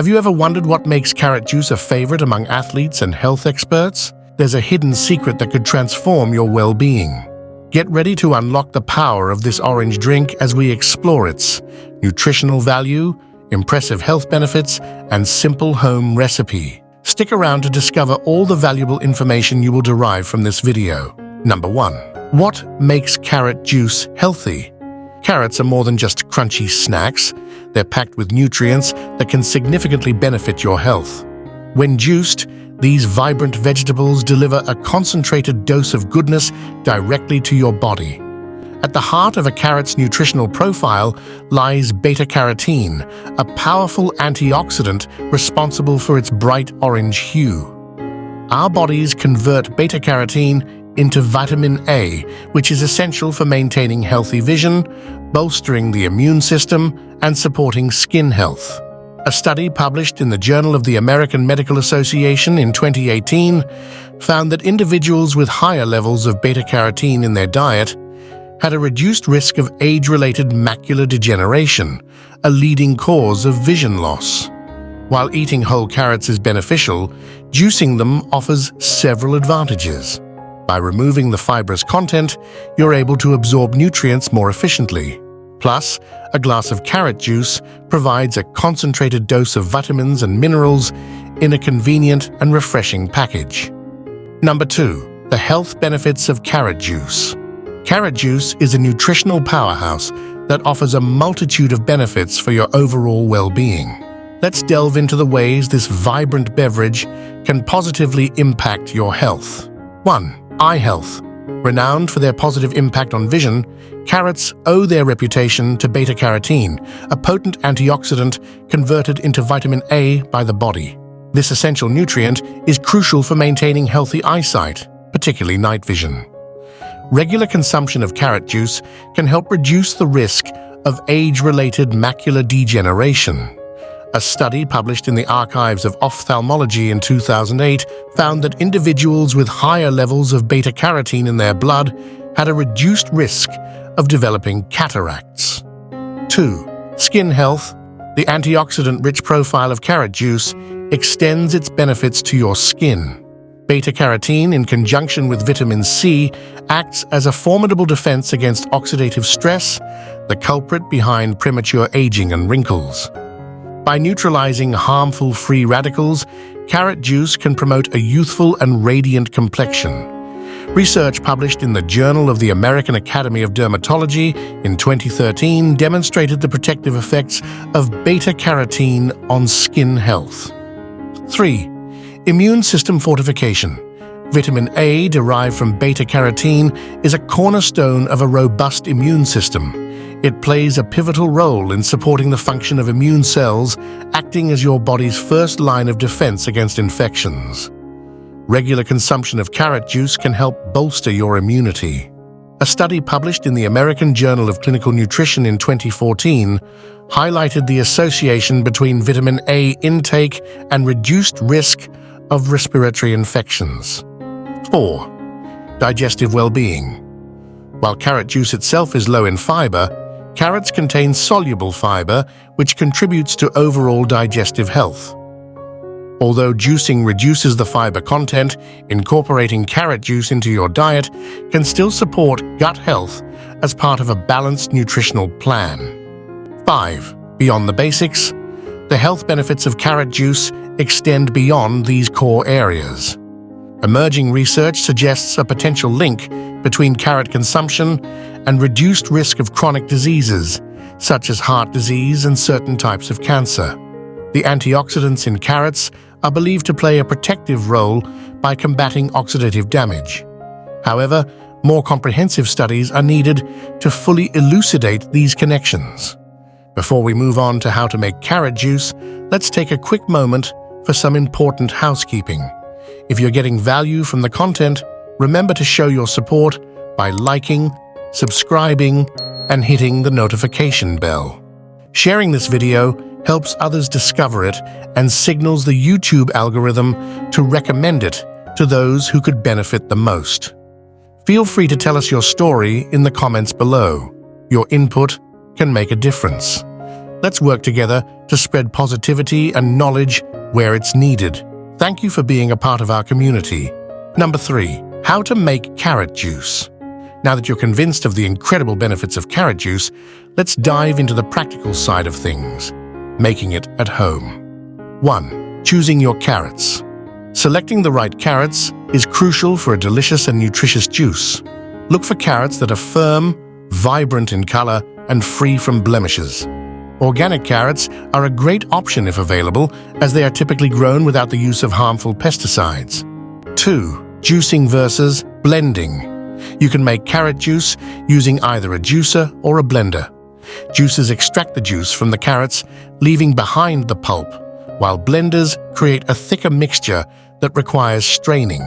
Have you ever wondered what makes carrot juice a favorite among athletes and health experts? There's a hidden secret that could transform your well-being. Get ready to unlock the power of this orange drink as we explore its nutritional value, impressive health benefits, and simple home recipe. Stick around to discover all the valuable information you will derive from this video. Number 1. What makes carrot juice healthy? Carrots are more than just crunchy snacks. They're packed with nutrients that can significantly benefit your health. When juiced, these vibrant vegetables deliver a concentrated dose of goodness directly to your body. At the heart of a carrot's nutritional profile lies beta-carotene, a powerful antioxidant responsible for its bright orange hue. Our bodies convert beta-carotene into vitamin A, which is essential for maintaining healthy vision, bolstering the immune system, and supporting skin health. A study published in the Journal of the American Medical Association in 2018 found that individuals with higher levels of beta-carotene in their diet had a reduced risk of age-related macular degeneration, a leading cause of vision loss. While eating whole carrots is beneficial, juicing them offers several advantages. By removing the fibrous content, you're able to absorb nutrients more efficiently. Plus, a glass of carrot juice provides a concentrated dose of vitamins and minerals in a convenient and refreshing package. Number 2. The health benefits of carrot juice. Carrot juice is a nutritional powerhouse that offers a multitude of benefits for your overall well-being. Let's delve into the ways this vibrant beverage can positively impact your health. 1. Eye health. Renowned for their positive impact on vision, carrots owe their reputation to beta-carotene, a potent antioxidant converted into vitamin A by the body. This essential nutrient is crucial for maintaining healthy eyesight, particularly night vision. Regular consumption of carrot juice can help reduce the risk of age-related macular degeneration. A study published in the Archives of Ophthalmology in 2008 found that individuals with higher levels of beta-carotene in their blood had a reduced risk of developing cataracts. 2. Skin health. The antioxidant-rich profile of carrot juice extends its benefits to your skin. Beta-carotene, in conjunction with vitamin C, acts as a formidable defense against oxidative stress, the culprit behind premature aging and wrinkles. By neutralizing harmful free radicals, carrot juice can promote a youthful and radiant complexion. Research published in the Journal of the American Academy of Dermatology in 2013 demonstrated the protective effects of beta-carotene on skin health. 3. Immune system fortification. Vitamin A, derived from beta-carotene, is a cornerstone of a robust immune system. It plays a pivotal role in supporting the function of immune cells, acting as your body's first line of defense against infections. Regular consumption of carrot juice can help bolster your immunity. A study published in the American Journal of Clinical Nutrition in 2014 highlighted the association between vitamin A intake and reduced risk of respiratory infections. 4. Digestive well-being. While carrot juice itself is low in fiber, carrots contain soluble fiber, which contributes to overall digestive health. Although juicing reduces the fiber content, incorporating carrot juice into your diet can still support gut health as part of a balanced nutritional plan. 5. Beyond the basics, the health benefits of carrot juice extend beyond these core areas. Emerging research suggests a potential link between carrot consumption and reduced risk of chronic diseases, such as heart disease and certain types of cancer. The antioxidants in carrots are believed to play a protective role by combating oxidative damage. However, more comprehensive studies are needed to fully elucidate these connections. Before we move on to how to make carrot juice, let's take a quick moment for some important housekeeping. If you're getting value from the content, remember to show your support by liking, subscribing, and hitting the notification bell. Sharing this video helps others discover it and signals the YouTube algorithm to recommend it to those who could benefit the most. Feel free to tell us your story in the comments below. Your input can make a difference. Let's work together to spread positivity and knowledge where it's needed. Thank you for being a part of our community. Number 3. How to make carrot juice. Now that you're convinced of the incredible benefits of carrot juice, let's dive into the practical side of things, making it at home. 1. Choosing your carrots. Selecting the right carrots is crucial for a delicious and nutritious juice. Look for carrots that are firm, vibrant in color, and free from blemishes. Organic carrots are a great option if available, as they are typically grown without the use of harmful pesticides. 2. Juicing versus blending. You can make carrot juice using either a juicer or a blender. Juicers extract the juice from the carrots, leaving behind the pulp, while blenders create a thicker mixture that requires straining.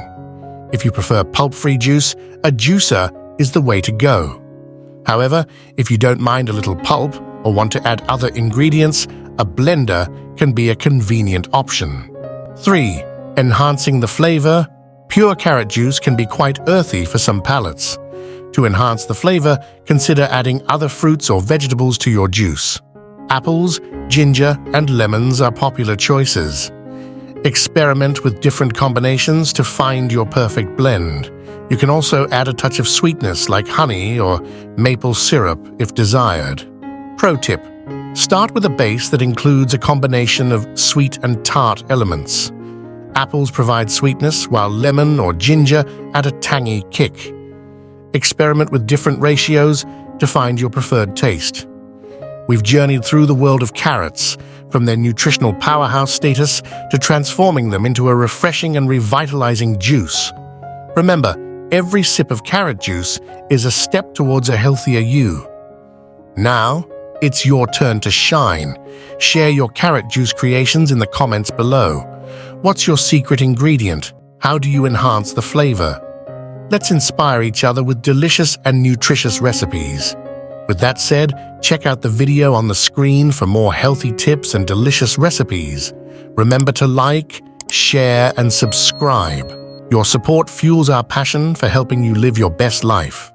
If you prefer pulp-free juice, a juicer is the way to go. However, if you don't mind a little pulp or want to add other ingredients, a blender can be a convenient option. 3. Enhancing the flavor. Pure carrot juice can be quite earthy for some palates. To enhance the flavor, consider adding other fruits or vegetables to your juice. Apples, ginger, and lemons are popular choices. Experiment with different combinations to find your perfect blend. You can also add a touch of sweetness like honey or maple syrup if desired. Pro tip: start with a base that includes a combination of sweet and tart elements. Apples provide sweetness, while lemon or ginger add a tangy kick. Experiment with different ratios to find your preferred taste. We've journeyed through the world of carrots, from their nutritional powerhouse status to transforming them into a refreshing and revitalizing juice. Remember, every sip of carrot juice is a step towards a healthier you. Now, it's your turn to shine. Share your carrot juice creations in the comments below. What's your secret ingredient? How do you enhance the flavor? Let's inspire each other with delicious and nutritious recipes. With that said, check out the video on the screen for more healthy tips and delicious recipes. Remember to like, share, and subscribe. Your support fuels our passion for helping you live your best life.